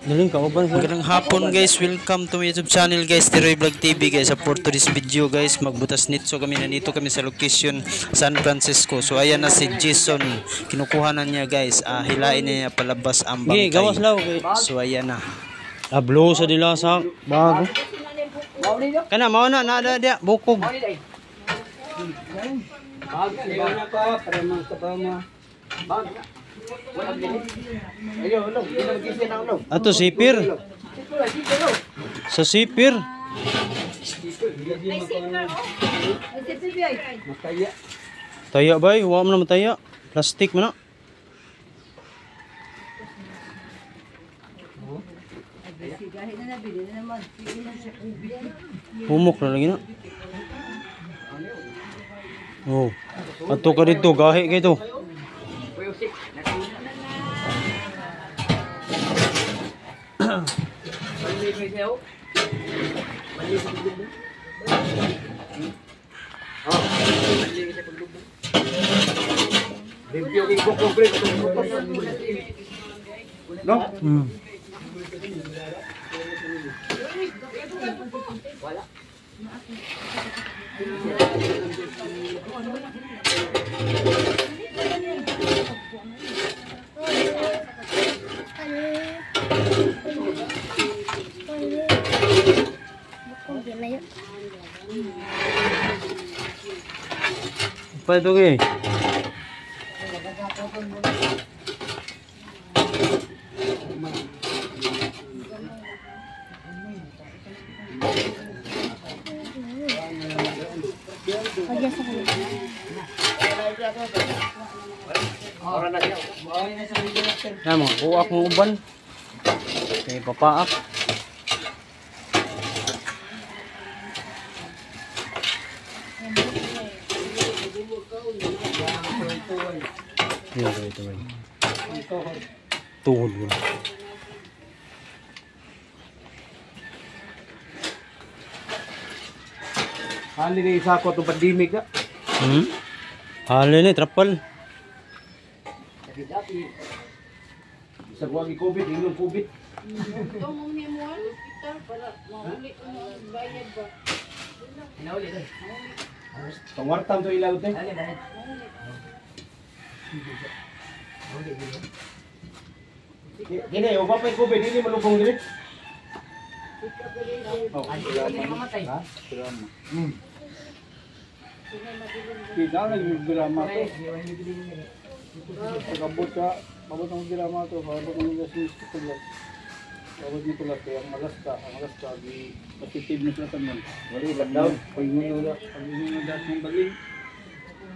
Daling kauban sa. Magandang hapon guys, welcome to my YouTube channel guys, Tiroy Vlog TV guys. Support to this video guys, magbutas nitso kami, nandito kami sa location San Francisco. So ayan na si Jason, kinukuha na niya guys, hilain niya palabas ang bangkay. Gawas law. So ayan na. Ablo sa dila sa bago. Kana mao na nada dia bukog. Ato sipir. Sa sipir. Taya bay, wa man mataya. Plastik man na. Humok na lagi na. Oh. Ato ka dito, gahi kay to. No? Wala. Apa itu ke? Nah, mau buak mau uban. Kay papaak. Ito. Tuhod mo. Hali ni isa ko itong pandemic ka. Hali ni, trapal. Sa buwag i-COVID, yung COVID. Ito mo ni mo ang hospital para mauli ang bayad ba? Nauli doon. Pangwartam to ilaw te. Gini, o pa pa COVID, hindi malubong dili. Kita na yung drama to. Pagabot ka, pagabot ang drama to, pagabot ang gastos to lang. Pagabot nito lang kaya ang Alaska di positive na sila tanan. Wali lockdown, pag-ingon dat ng balik.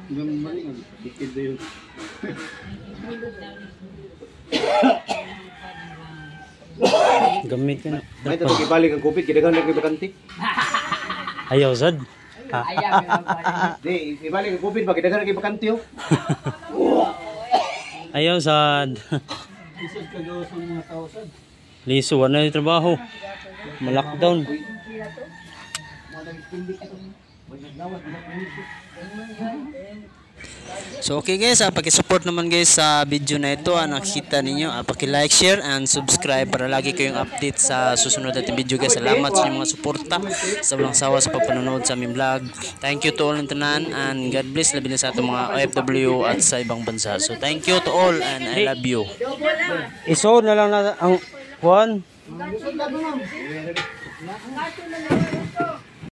Yung balik ang positive din. Gamit ka na. May ito ibalik ang COVID, kidagan na bakante. Ayaw sad. Di, ibalik ang COVID, kidagan na bakante yo. Ayaw sad. Isod ka daw sa mga tao sad. Liso, wala na yung trabaho. Malakdown. So okay guys, paki-support naman guys sa video na ito, nakikita ninyo, paki-like, share and subscribe para lagi kayong update sa susunod nating video guys. Salamat sa inyong mga suporta, sa walang sawa sa pagpanonood sa aming vlog. Thank you to all ng tanan and God bless, labi na sa ating mga OFW at sa ibang bansa. So thank you to all and I love you. Iso na lang na ang kuhan. Ang gato na lang ito.